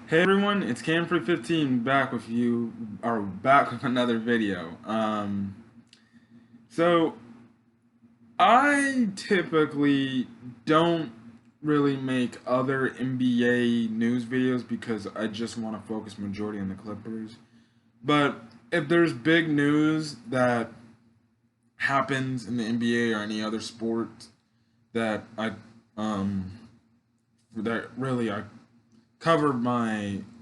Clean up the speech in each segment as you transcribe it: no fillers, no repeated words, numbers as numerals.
Hey everyone, it's Camfrey15 back with you, or back with another video. So I typically don't really make other NBA news videos because I just want to focus majority on the Clippers. But if there's big news that happens in the NBA or any other sport that um I cover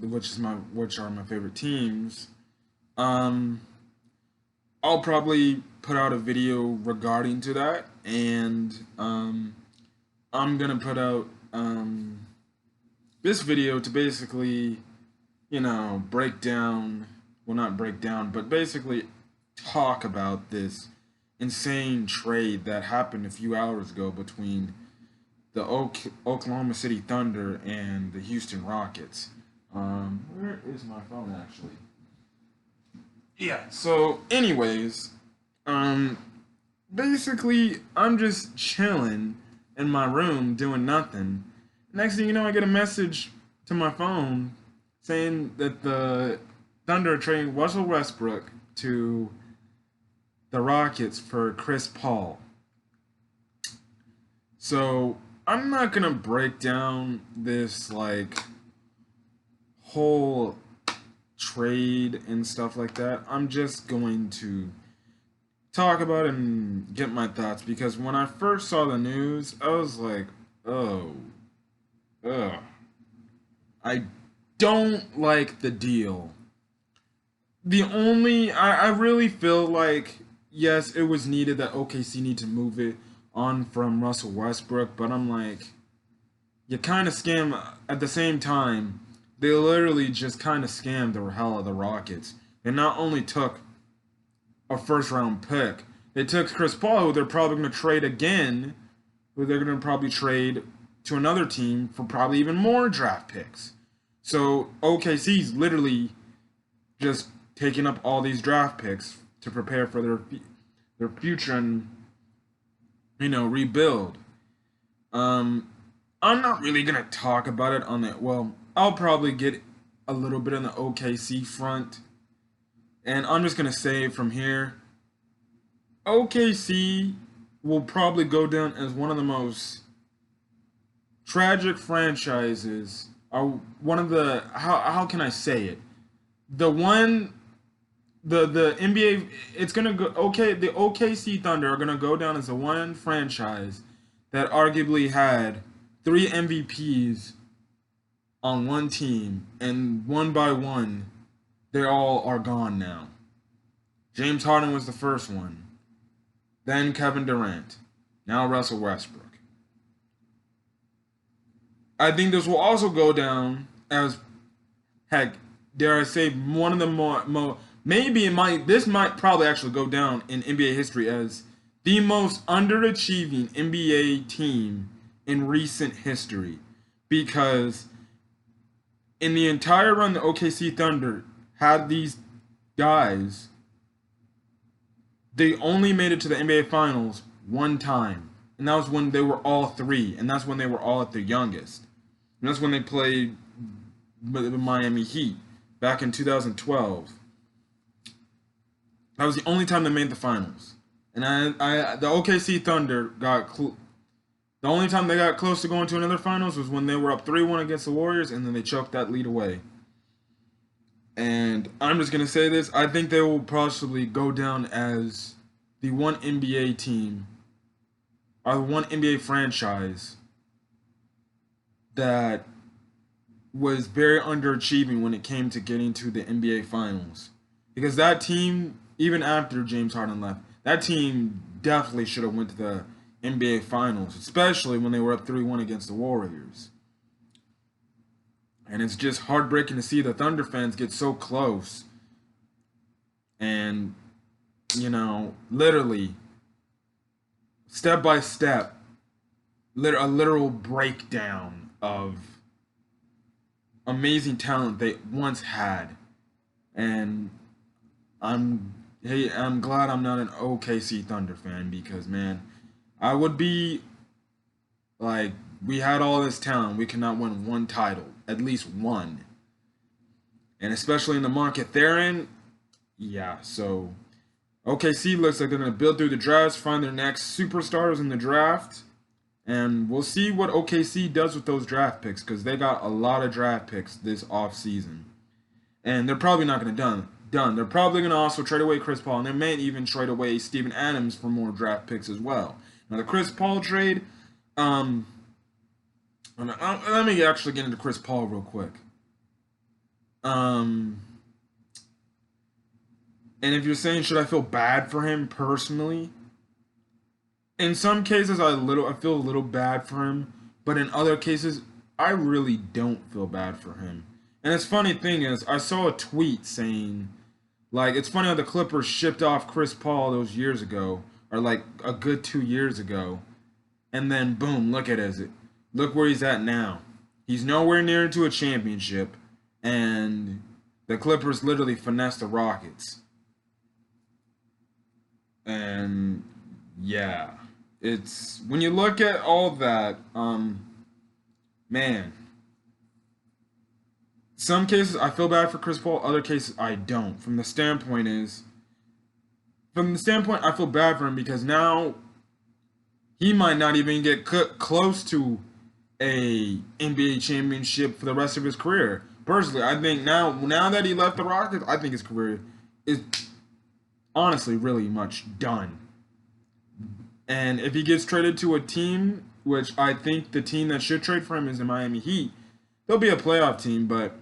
which are my favorite teams, um, I'll probably put out a video regarding to that, and I'm gonna put out this video to basically, break down, well, not break down, but basically talk about this insane trade that happened a few hours ago between the Oklahoma City Thunder and the Houston Rockets. Where is my phone actually? Yeah. So, anyways, um, basically, I'm just chilling in my room doing nothing. Next thing you know, I get a message to my phone saying that the Thunder are trading Russell Westbrook to the Rockets for Chris Paul. So I'm not gonna break down this like whole trade and stuff like that. I'm just going to talk about it and get my thoughts because when I first saw the news, I was like, oh, ugh. I don't like the deal. I really feel like, yes, it was needed that OKC need to move it on from Russell Westbrook, but I'm like, you kind of scam at the same time. They literally just kind of scammed the hell out of the Rockets. They not only took a first round pick, they took Chris Paul, who they're probably going to trade again, who they're going to probably trade to another team for probably even more draft picks. So OKC's literally just taking up all these draft picks to prepare for their future and rebuild. Um, I'm not really gonna talk about it on that. Well, I'll probably get a little bit on the OKC front, and I'm just gonna say from here, OKC will probably go down as one of the most tragic franchises. Or one of the how can I say it? The one the NBA, it's gonna go okay. The OKC Thunder are gonna go down as the one franchise that arguably had three MVPs on one team, and one by one, they all are gone now. James Harden was the first one, then Kevin Durant, now Russell Westbrook. I think this will also go down as, heck, dare I say, one of the more maybe this might probably actually go down in NBA history as the most underachieving NBA team in recent history, because in the entire run the OKC Thunder had these guys, they only made it to the NBA Finals one time, and that was when they were all three, and that's when they were all at their youngest. And that's when they played the Miami Heat back in 2012. That was the only time they made the finals. And the OKC Thunder the only time they got close to going to another finals was when they were up 3-1 against the Warriors, and then they choked that lead away. And I'm just gonna say this: I think they will possibly go down as the one NBA team, or the one NBA franchise that was very underachieving when it came to getting to the NBA Finals. Because that team, even after James Harden left, that team definitely should have went to the NBA Finals, especially when they were up 3-1 against the Warriors. And it's just heartbreaking to see the Thunder fans get so close and, literally, step by step, a literal breakdown of amazing talent they once had. And I'm glad I'm not an OKC Thunder fan, because man, I would be like, we had all this talent, we cannot win one title, at least one. and especially in the market they're in, yeah. So OKC looks like they're going to build through the drafts, find their next superstars in the draft, and we'll see what OKC does with those draft picks because they got a lot of draft picks this offseason. And they're probably not going to done. They're probably going to also trade away Chris Paul, and they may even trade away Steven Adams for more draft picks as well. Now the Chris Paul trade, let me actually get into Chris Paul real quick. And if you're saying should I feel bad for him personally, in some cases I feel a little bad for him, but in other cases I really don't feel bad for him. And it's funny thing is I saw a tweet saying like it's funny how the Clippers shipped off Chris Paul those years ago, or like a good 2 years ago, and then boom, look at it. Look where he's at now. He's nowhere near into a championship, and the Clippers literally finessed the Rockets. And yeah, it's when you look at all that, man. Some cases I feel bad for Chris Paul, other cases I don't. From the standpoint I feel bad for him because now he might not even get close to a NBA championship for the rest of his career. Personally, I think now that he left the Rockets, I think his career is honestly really much done. And if he gets traded to a team, which I think the team that should trade for him is the Miami Heat, they'll be a playoff team, but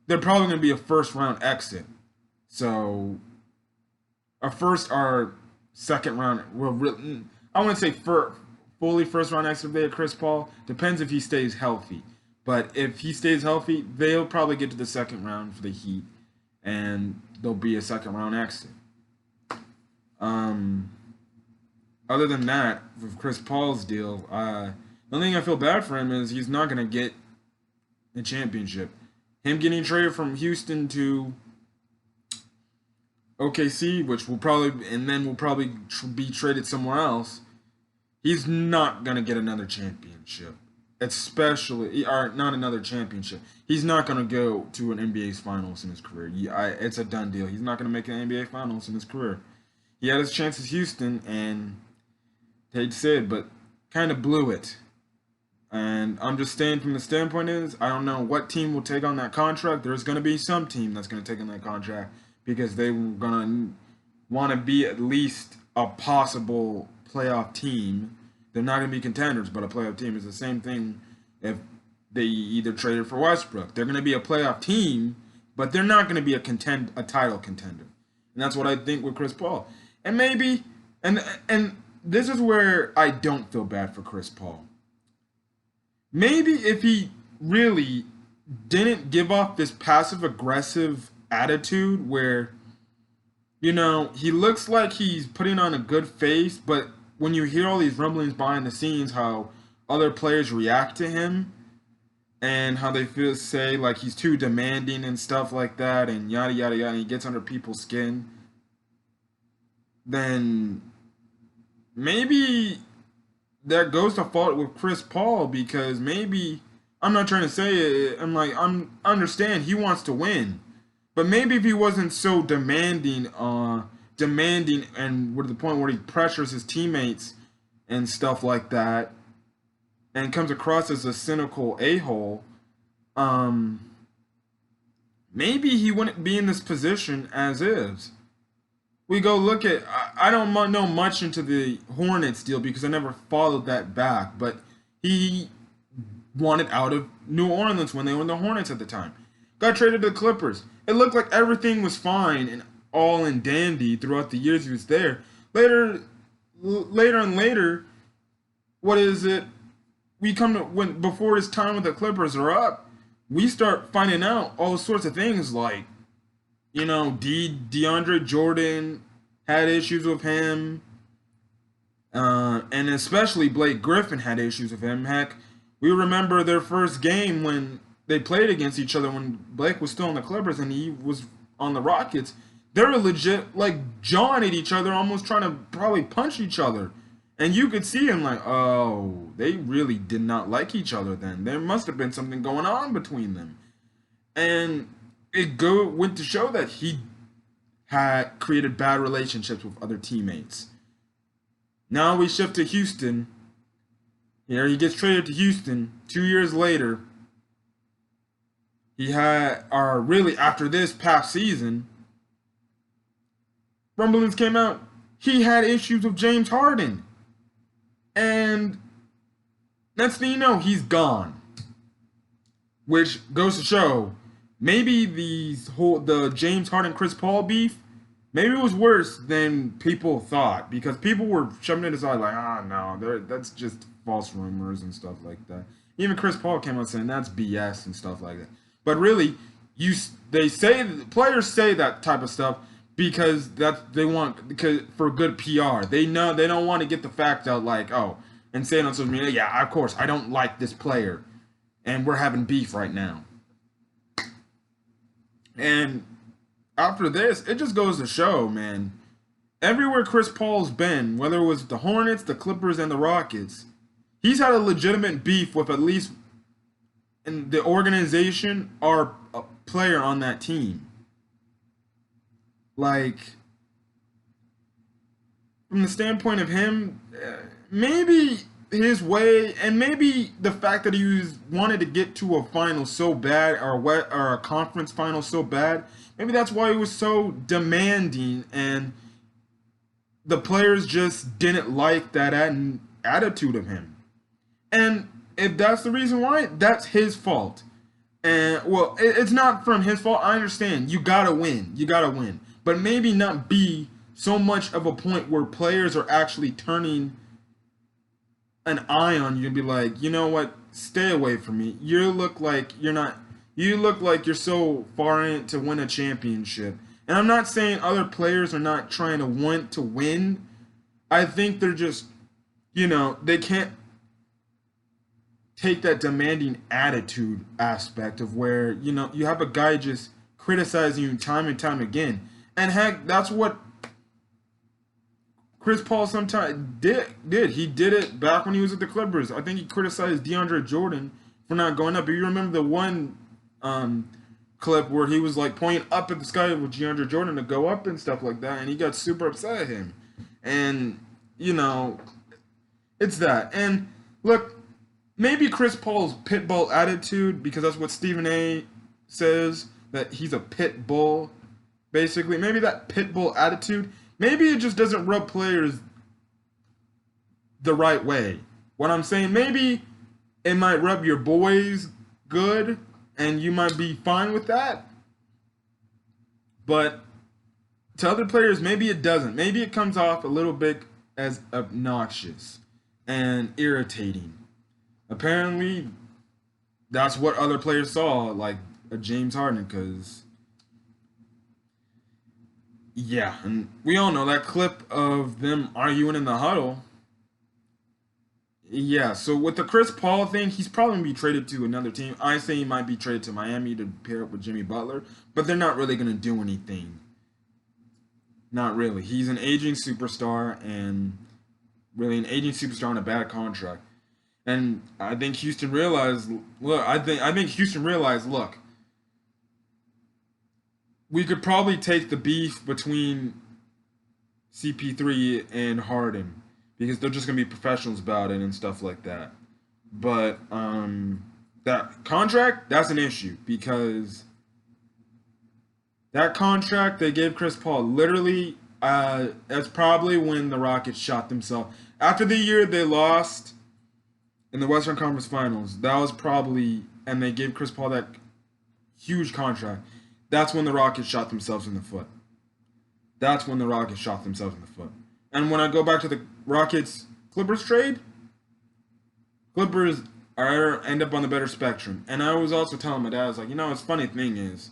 they're probably going to be a first round exit. So a first or second round, I want to say fully first round exit if they have Chris Paul. Depends if he stays healthy. But if he stays healthy, they'll probably get to the second round for the Heat, and there'll be a second round exit. Other than that, with Chris Paul's deal, the only thing I feel bad for him is he's not going to get a championship. Him getting traded from Houston to OKC, which will probably be traded somewhere else. He's not gonna get another championship, especially or not another championship. He's not gonna go to an NBA's finals in his career. It's a done deal. He's not gonna make an NBA finals in his career. He had his chance at Houston, and hate to say it, but kind of blew it. And I'm just saying from the standpoint is, I don't know what team will take on that contract. There's going to be some team that's going to take on that contract because they're going to want to be at least a possible playoff team. They're not going to be contenders, but a playoff team is the same thing if they either traded for Westbrook. They're going to be a playoff team, but they're not going to be a title contender. And that's what I think with Chris Paul. And maybe, and this is where I don't feel bad for Chris Paul. Maybe if he really didn't give off this passive-aggressive attitude where, he looks like he's putting on a good face, but when you hear all these rumblings behind the scenes, how other players react to him and how they say like he's too demanding and stuff like that and yada, yada, yada, and he gets under people's skin, then maybe that goes to fault with Chris Paul because maybe, I'm not trying to say it, I understand he wants to win, but maybe if he wasn't so demanding and with the point where he pressures his teammates and stuff like that and comes across as a cynical a-hole, maybe he wouldn't be in this position as is. We go look at, I don't know much into the Hornets deal because I never followed that back, but he wanted out of New Orleans when they were in the Hornets at the time. Got traded to the Clippers. It looked like everything was fine and all in dandy throughout the years he was there. Later, what is it? We come to, before his time with the Clippers are up, we start finding out all sorts of things like, DeAndre Jordan had issues with him, and especially Blake Griffin had issues with him. Heck, we remember their first game when they played against each other when Blake was still on the Clippers and he was on the Rockets. They were legit like jawing at each other, almost trying to probably punch each other. And you could see him like, oh, they really did not like each other then. There must have been something going on between them. And went to show that he had created bad relationships with other teammates. Now we shift to Houston. He gets traded to Houston 2 years later. He had, or really after this past season, rumblings came out. He had issues with James Harden, and next thing you know, he's gone. Which goes to show, maybe the James Harden Chris Paul beef, maybe it was worse than people thought, because people were shoving it aside like, no, that's just false rumors and stuff like that. Even Chris Paul came out saying that's BS and stuff like that. But really, players say that type of stuff because they want, because for good PR. They know they don't want to get the fact out like, oh, and say it on social media, yeah, of course, I don't like this player, and we're having beef right now. And after this, it just goes to show, man, everywhere Chris Paul's been, whether it was the Hornets, the Clippers, and the Rockets, he's had a legitimate beef with at least in the organization or a player on that team. Like, from the standpoint of him, maybe his way, and maybe the fact that wanted to get to a final so bad, or a conference final so bad, maybe that's why he was so demanding, and the players just didn't like that attitude of him. And if that's the reason why, that's his fault. And well, it's not from his fault. I understand. You gotta win. You gotta win. But maybe not be so much of a point where players are actually turning an eye on you and be like, you know what? Stay away from me. You look like you're not. You look like you're so far in to win a championship. And I'm not saying other players are not trying to want to win. I think they're just, they can't take that demanding attitude aspect of where, you have a guy just criticizing you time and time again. And heck, that's what Chris Paul sometimes did. He did it back when he was at the Clippers. I think he criticized DeAndre Jordan for not going up. If you remember the one clip where he was like pointing up at the sky with DeAndre Jordan to go up and stuff like that, and he got super upset at him. And, it's that. And look, maybe Chris Paul's pit bull attitude, because that's what Stephen A says, that he's a pit bull, basically. Maybe that pit bull attitude, maybe it just doesn't rub players the right way. What I'm saying, maybe it might rub your boys good, and you might be fine with that. But to other players, maybe it doesn't. Maybe it comes off a little bit as obnoxious and irritating. Apparently, that's what other players saw, like a James Harden, because, yeah, and we all know that clip of them arguing in the huddle. Yeah, so with the Chris Paul thing, he's probably going to be traded to another team. I say he might be traded to Miami to pair up with Jimmy Butler, but they're not really going to do anything. Not really. He's an aging superstar, and really an aging superstar on a bad contract. And I think Houston realized, look, we could probably take the beef between CP3 and Harden, because they're just going to be professionals about it and stuff like that. But that contract, that's an issue, because that contract they gave Chris Paul, literally, that's probably when the Rockets shot themselves. After the year they lost in the Western Conference Finals, that was probably, and they gave Chris Paul that huge contract, that's when the Rockets shot themselves in the foot. That's when the Rockets shot themselves in the foot. And when I go back to the Rockets-Clippers trade, Clippers end up on the better spectrum. And I was also telling my dad, I was like, it's funny thing is,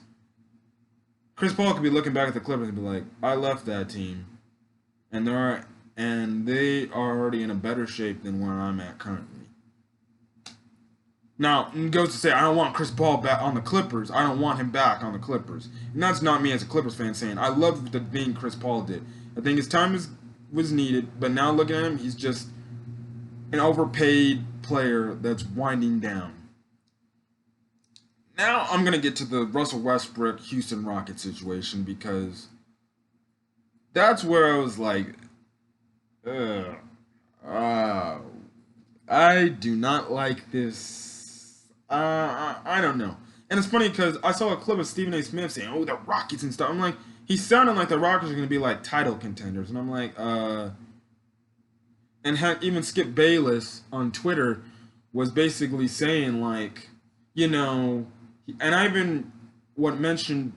Chris Paul could be looking back at the Clippers and be like, I left that team, and they are already in a better shape than where I'm at currently. Now, it goes to say, I don't want Chris Paul back on the Clippers. I don't want him back on the Clippers. And that's not me as a Clippers fan saying, I love the thing Chris Paul did. I think his time was needed, but now looking at him, he's just an overpaid player that's winding down. Now I'm gonna get to the Russell Westbrook Houston Rockets situation because that's where I was like, ugh, uh, I do not like this. I don't know. And it's funny because I saw a clip of Stephen A. Smith saying, "Oh, the Rockets and stuff." I'm like, he sounded like the Rockets are gonna be like title contenders, and I'm like, and heck, even Skip Bayless on Twitter was basically saying like, you know, and I even what mentioned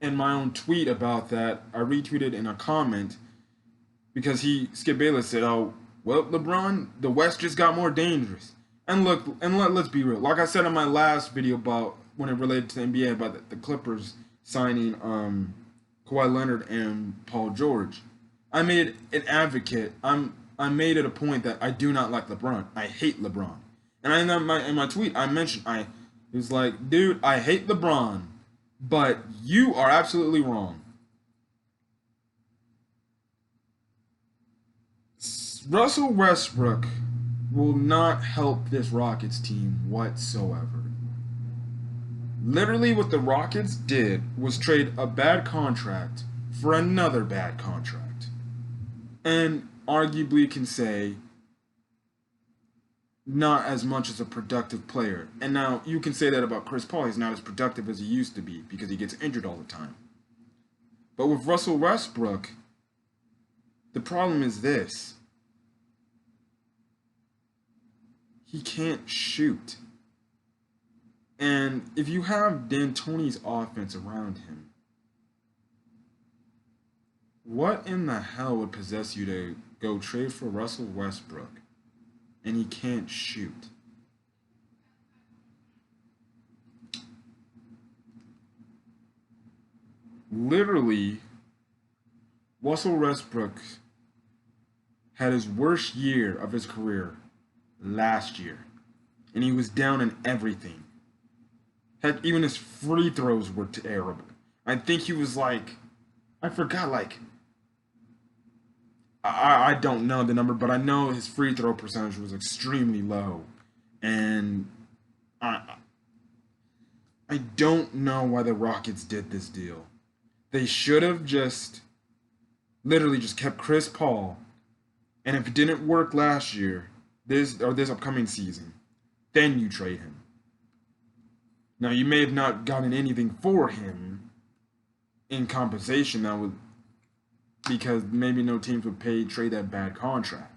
in my own tweet about that, I retweeted in a comment because Skip Bayless said, "Oh, well, LeBron, the West just got more dangerous." And look, let's be real. Like I said in my last video about when it related to the NBA about the Clippers signing Kawhi Leonard and Paul George, I made an advocate. I made it a point that I do not like LeBron. I hate LeBron. And in my tweet I mentioned it was like, dude, I hate LeBron, but you are absolutely wrong. Russell Westbrook will not help this Rockets team whatsoever. Literally, what the Rockets did was trade a bad contract for another bad contract. And arguably can say not as much as a productive player. And now you can say that about Chris Paul. He's not as productive as he used to be because he gets injured all the time. But with Russell Westbrook, the problem is this. He can't shoot. And if you have D'Antoni's offense around him, what in the hell would possess you to go trade for Russell Westbrook and he can't shoot? Literally, Russell Westbrook had his worst year of his career last year, and he was down in everything. Heck, even his free throws were terrible. I think he was like, I forgot, like, I don't know the number, but I know his free throw percentage was extremely low, and I I don't know why the Rockets did this deal. They should have just literally just kept Chris Paul, and if it didn't work last year, this upcoming season, then you trade him. Now you may have not gotten anything for him in compensation that would because maybe no teams would trade that bad contract.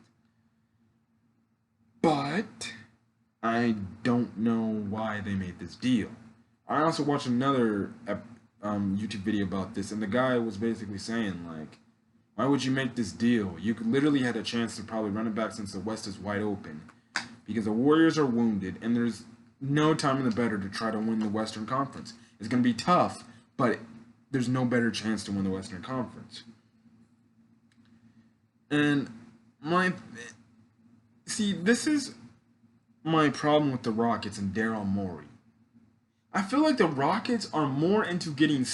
But I don't know why they made this deal. I also watched another YouTube video about this, and the guy was basically saying like, why would you make this deal? You could literally had a chance to probably run it back since the West is wide open, because the Warriors are wounded, and there's no time in the better to try to win the Western Conference. It's going to be tough, but there's no better chance to win the Western Conference. And this is my problem with the Rockets and Daryl Morey. I feel like the Rockets are more into getting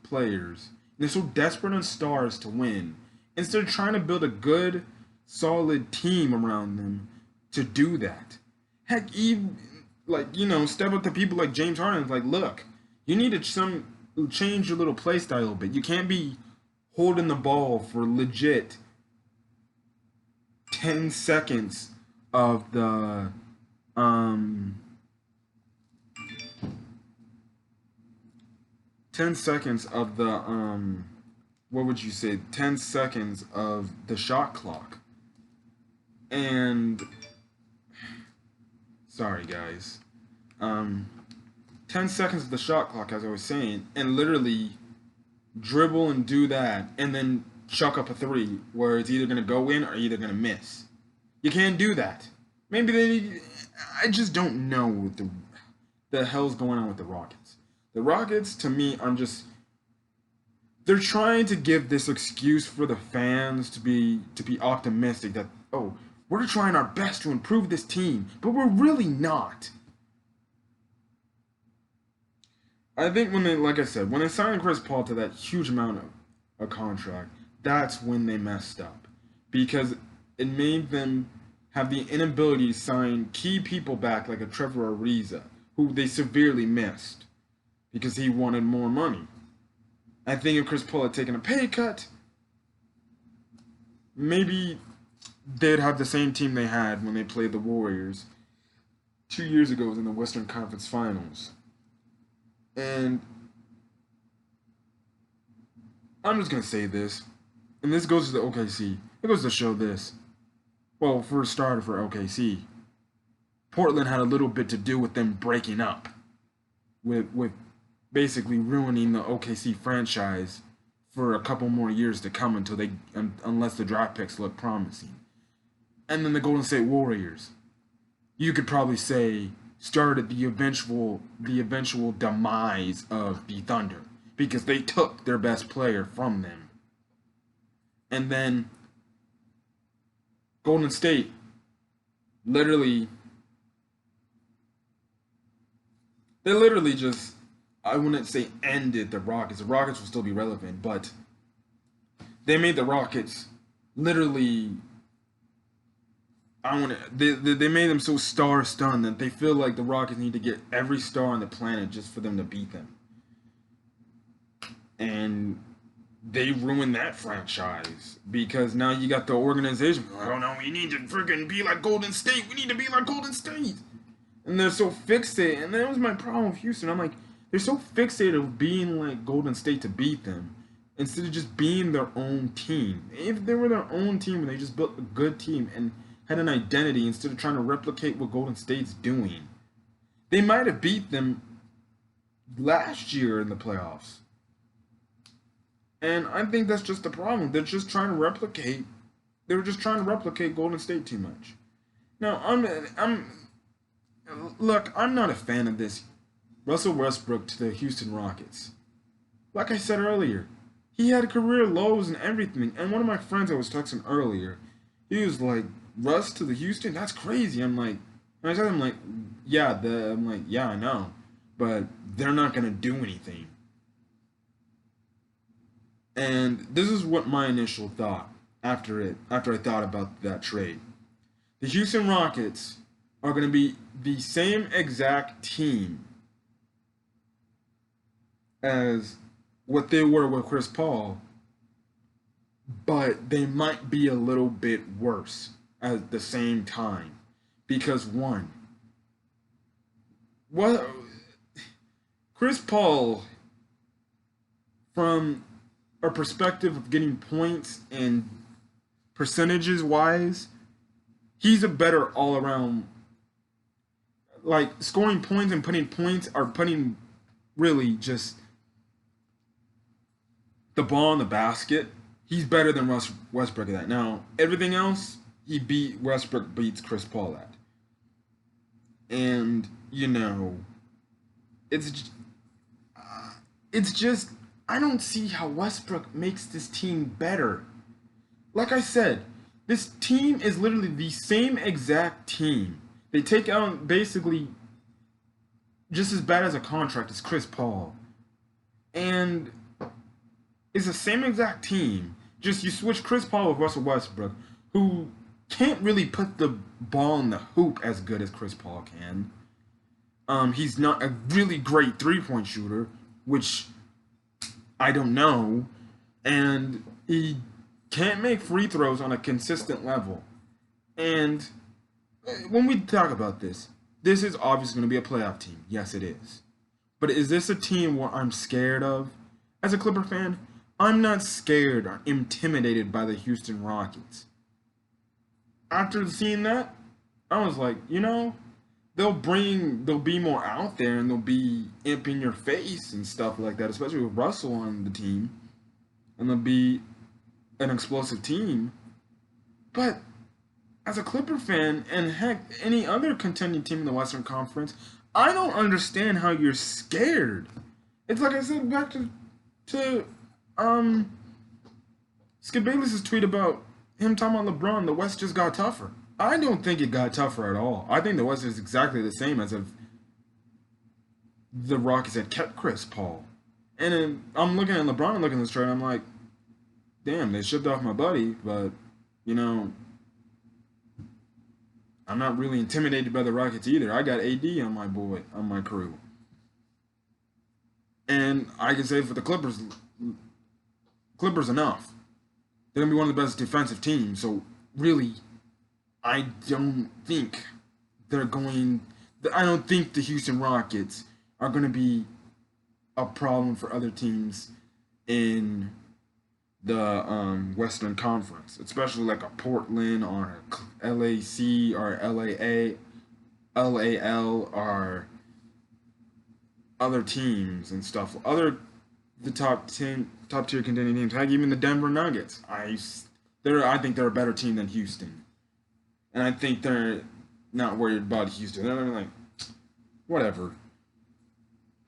players. They're so desperate on stars to win, instead of trying to build a good, solid team around them to do that. Heck, even step up to people like James Harden. Like, look, you need to change your little play style a little bit. You can't be holding the ball for legit 10 seconds of the 10 seconds of the what would you say, 10 seconds of the shot clock. And sorry guys, 10 seconds of the shot clock, as I was saying, and literally dribble and do that, and then chuck up a three where it's either gonna go in or either gonna miss. You can't do that. I just don't know what the hell's going on with the Rockets. The Rockets, to me, they're trying to give this excuse for the fans to be optimistic that, oh, we're trying our best to improve this team, but we're really not. I think when they signed Chris Paul to that huge amount of a contract, that's when they messed up, because it made them have the inability to sign key people back like a Trevor Ariza, who they severely missed because he wanted more money. I think if Chris Paul had taken a pay cut, maybe they'd have the same team they had when they played the Warriors 2 years ago in the Western Conference Finals. And I'm just going to say this, and this goes to the OKC. It goes to show this. Well, for a starter for OKC, Portland had a little bit to do with them breaking up, with basically ruining the OKC franchise for a couple more years to come unless the draft picks look promising. And then the Golden State Warriors, you could probably say, started the eventual demise of the Thunder because they took their best player from them. And then Golden State literally just, I wouldn't say ended the Rockets. The Rockets will still be relevant, but they made the Rockets literally, they made them so star-stunned that they feel like the Rockets need to get every star on the planet just for them to beat them. And they ruined that franchise because now you got the organization. I don't know, we need to freaking be like Golden State. We need to be like Golden State. And they're so fixated. And that was my problem with Houston. I'm like, they're so fixated of being like Golden State to beat them instead of just being their own team. If they were their own team and they just built a good team and had an identity instead of trying to replicate what Golden State's doing, they might have beat them last year in the playoffs. And I think that's just the problem. They're just trying to replicate. They were just trying to replicate Golden State too much. Now, look, I'm not a fan of this Russell Westbrook to the Houston Rockets. Like I said earlier, he had career lows and everything. And one of my friends I was texting earlier, he was like, Russ to the Houston? That's crazy. I'm like, and I told him, yeah, I know. But they're not going to do anything. And this is what my initial thought after I thought about that trade. The Houston Rockets are going to be the same exact team as what they were with Chris Paul, but they might be a little bit worse at the same time. Because one, Chris Paul, from a perspective of getting points and percentages wise, he's a better all around, like scoring points and putting really just the ball in the basket. He's better than Westbrook at that. Now, everything else, Westbrook beats Chris Paul at. And, it's just, I don't see how Westbrook makes this team better. Like I said, this team is literally the same exact team. They take out basically just as bad as a contract as Chris Paul. And it's the same exact team. Just you switch Chris Paul with Russell Westbrook, who can't really put the ball in the hoop as good as Chris Paul can. He's not a really great three-point shooter, which I don't know. And he can't make free throws on a consistent level. And when we talk about this is obviously going to be a playoff team. Yes, it is. But is this a team where I'm scared of? As a Clipper fan, I'm not scared or intimidated by the Houston Rockets. After seeing that, I was like, they'll be more out there and they'll be imp in your face and stuff like that, especially with Russell on the team. And they'll be an explosive team. But as a Clipper fan, and heck, any other contending team in the Western Conference, I don't understand how you're scared. It's like I said back to Skip Bayless's tweet about him talking about LeBron, the West just got tougher. I don't think it got tougher at all. I think the West is exactly the same as if the Rockets had kept Chris Paul. And then I'm looking at LeBron and looking at this trade, and I'm like, damn, they shipped off my buddy, but, I'm not really intimidated by the Rockets either. I got AD on my crew. And I can say for the Clippers enough. They're gonna be one of the best defensive teams. So really, I don't think they're going. I don't think the Houston Rockets are going to be a problem for other teams in the Western Conference, especially like a Portland or a LAC or LAL or other teams and stuff. The top tier contending teams. Heck, even the Denver Nuggets. I think they're a better team than Houston, and I think they're not worried about Houston. They're like, whatever.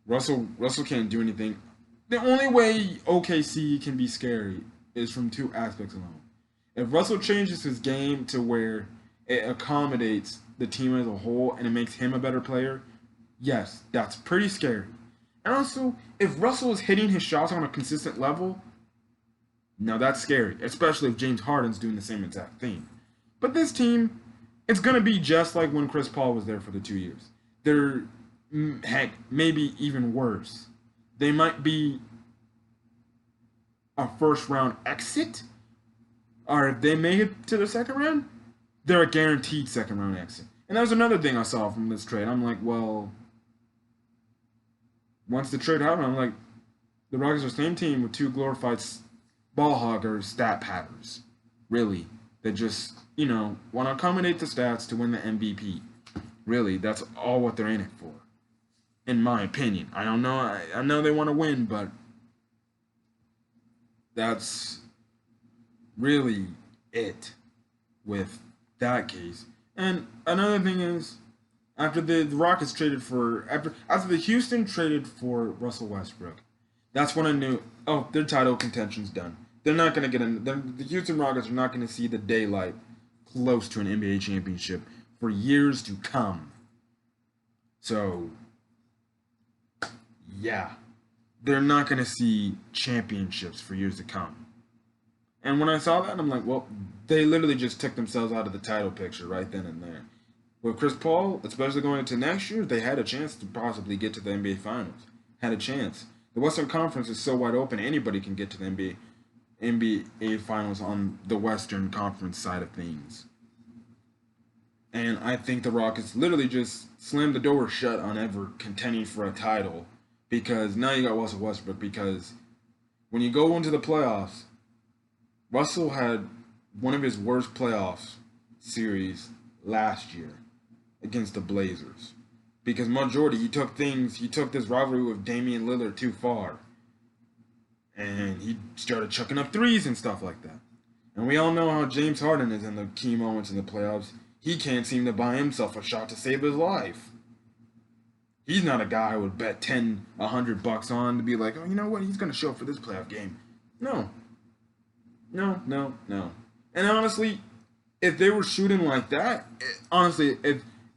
Russell can't do anything. The only way OKC can be scary is from two aspects alone. If Russell changes his game to where it accommodates the team as a whole and it makes him a better player, yes, that's pretty scary. And also, if Russell is hitting his shots on a consistent level, now that's scary, especially if James Harden's doing the same exact thing. But this team, it's going to be just like when Chris Paul was there for the 2 years. They're, heck, maybe even worse. They might be a first round exit, or if they make it to the second round, they're a guaranteed second round exit. And that was another thing I saw from this trade. I'm like, well, once the trade happened, I'm like, the Rockets are the same team with two glorified ball hoggers, stat padders. Really. They just, want to accommodate the stats to win the MVP. Really, that's all what they're in it for. In my opinion. I don't know. I know they want to win, but that's really it with that case. And another thing is, after the Rockets traded for after the Houston traded for Russell Westbrook, that's when I knew, oh, their title contention's done. They're not gonna get in. The Houston Rockets are not gonna see the daylight close to an NBA championship for years to come. So, yeah, they're not gonna see championships for years to come. And when I saw that, I'm like, well, they literally just took themselves out of the title picture right then and there. With Chris Paul, especially going into next year, they had a chance to possibly get to the NBA Finals. Had a chance. The Western Conference is so wide open, anybody can get to the NBA Finals on the Western Conference side of things. And I think the Rockets literally just slammed the door shut on ever contending for a title, because now you got Russell Westbrook. Because when you go into the playoffs, Russell had one of his worst playoffs series last year against the Blazers. Because majority, he took this rivalry with Damian Lillard too far. And he started chucking up threes and stuff like that. And we all know how James Harden is in the key moments in the playoffs. He can't seem to buy himself a shot to save his life. He's not a guy I would bet $100 on to be like, oh, you know what? He's going to show up for this playoff game. No. And honestly, if they were shooting like that,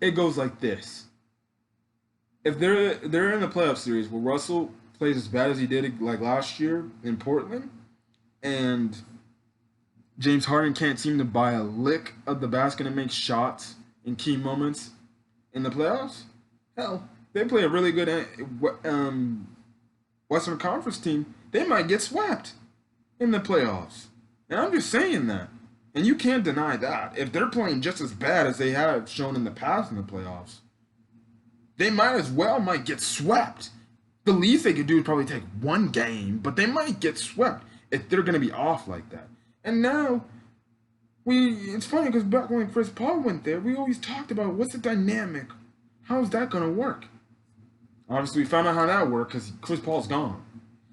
it goes like this. If they're in the playoff series where Russell plays as bad as he did like last year in Portland, and James Harden can't seem to buy a lick of the basket and make shots in key moments in the playoffs, hell, they play a really good Western Conference team. They might get swept in the playoffs. And I'm just saying that. And you can't deny that. If they're playing just as bad as they have shown in the past in the playoffs, they might get swept. The least they could do is probably take one game, but they might get swept if they're going to be off like that. And now, it's funny because back when Chris Paul went there, we always talked about what's the dynamic? How's that going to work? Obviously, we found out how that worked because Chris Paul's gone.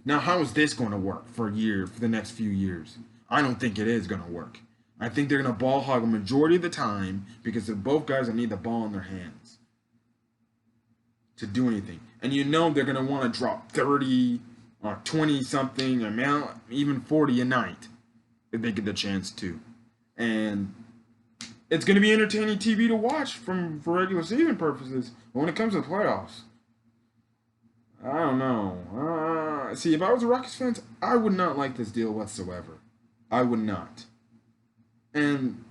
Now, how is this going to work for the next few years? I don't think it is going to work. I think they're going to ball hog a majority of the time because they're both guys that need the ball in their hands to do anything. And they're going to want to drop 30 or 20-something, or even 40 a night if they get the chance to. And it's going to be entertaining TV to watch for regular season purposes. But when it comes to the playoffs, I don't know. See, if I was a Rockets fan, I would not like this deal whatsoever. I would not. And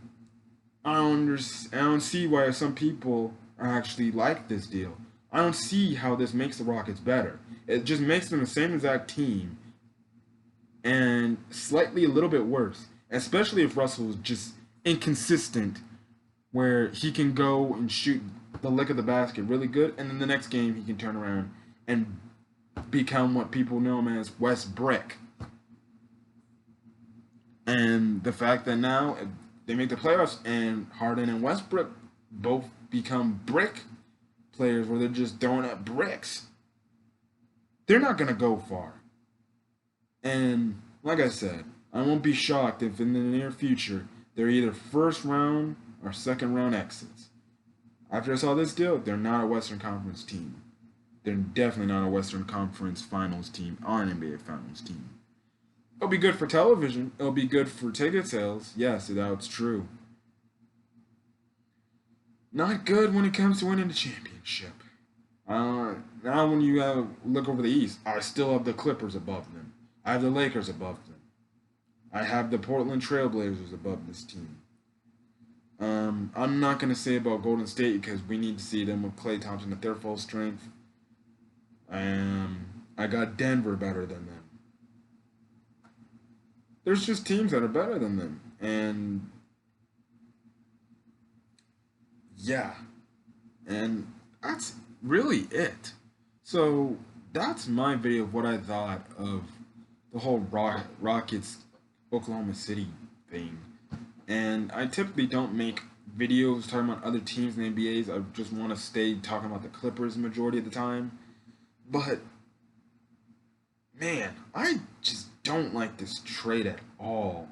I don't see why some people actually like this deal. I don't see how this makes the Rockets better. It just makes them the same exact team and slightly a little bit worse, especially if Russell is just inconsistent, where he can go and shoot the lick of the basket really good, and then the next game he can turn around and become what people know him as Westbrook. And the fact that now they make the playoffs and Harden and Westbrook both become brick players where they're just throwing up bricks, they're not going to go far. And like I said, I won't be shocked if in the near future they're either first round or second round exits. After I saw this deal, they're not a Western Conference team. They're definitely not a Western Conference Finals team or an NBA Finals team. It'll be good for television. It'll be good for ticket sales. Yes, that's true. Not good when it comes to winning the championship. Now, when you look over the East, I still have the Clippers above them. I have the Lakers above them. I have the Portland Trailblazers above this team. I'm not going to say about Golden State because we need to see them with Klay Thompson at their full strength. I got Denver better than them. There's just teams that are better than them. And yeah. And that's really it. So that's my video of what I thought of the whole Rockets Oklahoma City thing. And I typically don't make videos talking about other teams in the NBAs. I just want to stay talking about the Clippers the majority of the time. But man, I just don't like this trade at all.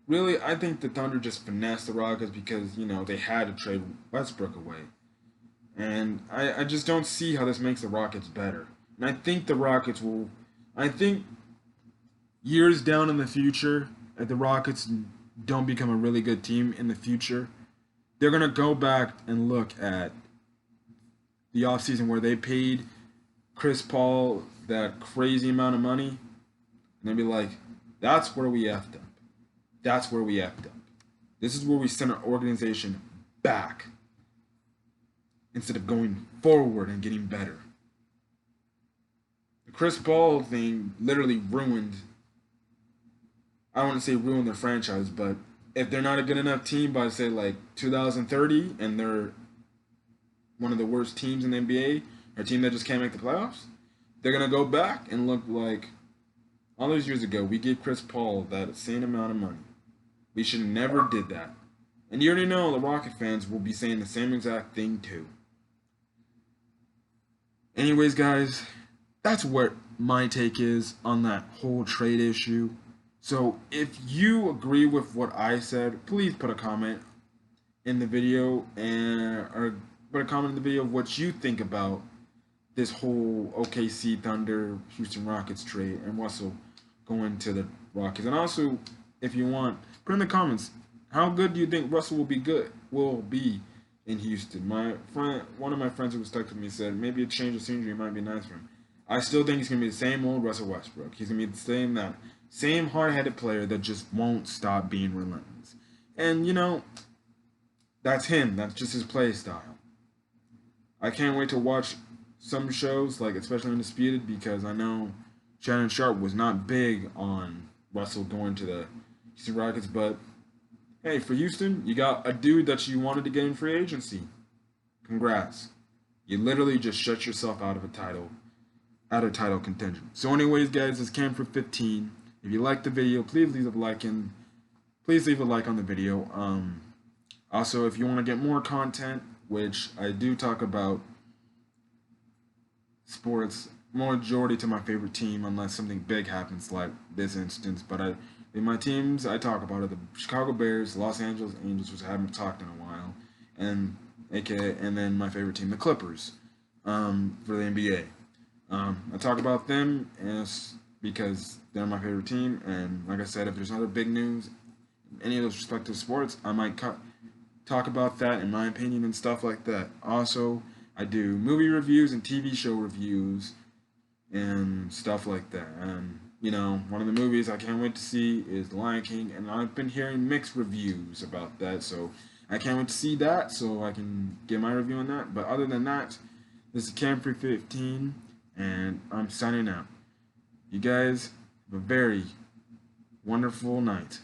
Really, I think the Thunder just finessed the Rockets because, they had to trade Westbrook away. And I just don't see how this makes the Rockets better. And I think the Rockets will... I think years down in the future, if the Rockets don't become a really good team in the future, they're going to go back and look at the offseason where they paid Chris Paul that crazy amount of money, and they'll be like, that's where we effed up. That's where we effed up. This is where we sent our organization back instead of going forward and getting better. The Chris Paul thing literally ruined, I don't want to say ruined their franchise, but if they're not a good enough team by, say, like 2030, and they're one of the worst teams in the NBA, or a team that just can't make the playoffs, they're going to go back and look like, all those years ago, we gave Chris Paul that insane amount of money. We should have never did that. And you already know the Rocket fans will be saying the same exact thing too. Anyways, guys, that's what my take is on that whole trade issue. So if you agree with what I said, please put a comment in the video or put a comment in the video of what you think about this whole OKC Thunder Houston Rockets trade and Russell going to the Rockets. And also, if you want, put in the comments, how good do you think Russell will be in Houston? One of my friends who was texting me said maybe a change of scenery might be nice for him. I still think he's gonna be the same old Russell Westbrook. He's gonna be the same hard-headed player that just won't stop being relentless. And that's him. That's just his play style. I can't wait to watch some shows, like especially Undisputed, because I know Shannon Sharp was not big on Russell going to the Houston Rockets, but hey, for Houston, you got a dude that you wanted to get in free agency. Congrats. You literally just shut yourself out of title contention. So anyways, guys, this is Cam for 15. If you liked the video, please leave a like on the video. Also, if you want to get more content, which I do talk about sports, majority to my favorite team, unless something big happens like this instance. But in my teams, I talk about it: the Chicago Bears, Los Angeles Angels, which I haven't talked in a while, and then my favorite team, the Clippers, for the NBA. I talk about them because they're my favorite team, and like I said, if there's other big news, any of those respective sports, I might talk about that in my opinion and stuff like that. Also, I do movie reviews and TV show reviews and stuff like that. And one of the movies I can't wait to see is The Lion King, and I've been hearing mixed reviews about that. So I can't wait to see that so I can get my review on that. But other than that, this is CP3 and I'm signing out. You guys have a very wonderful night.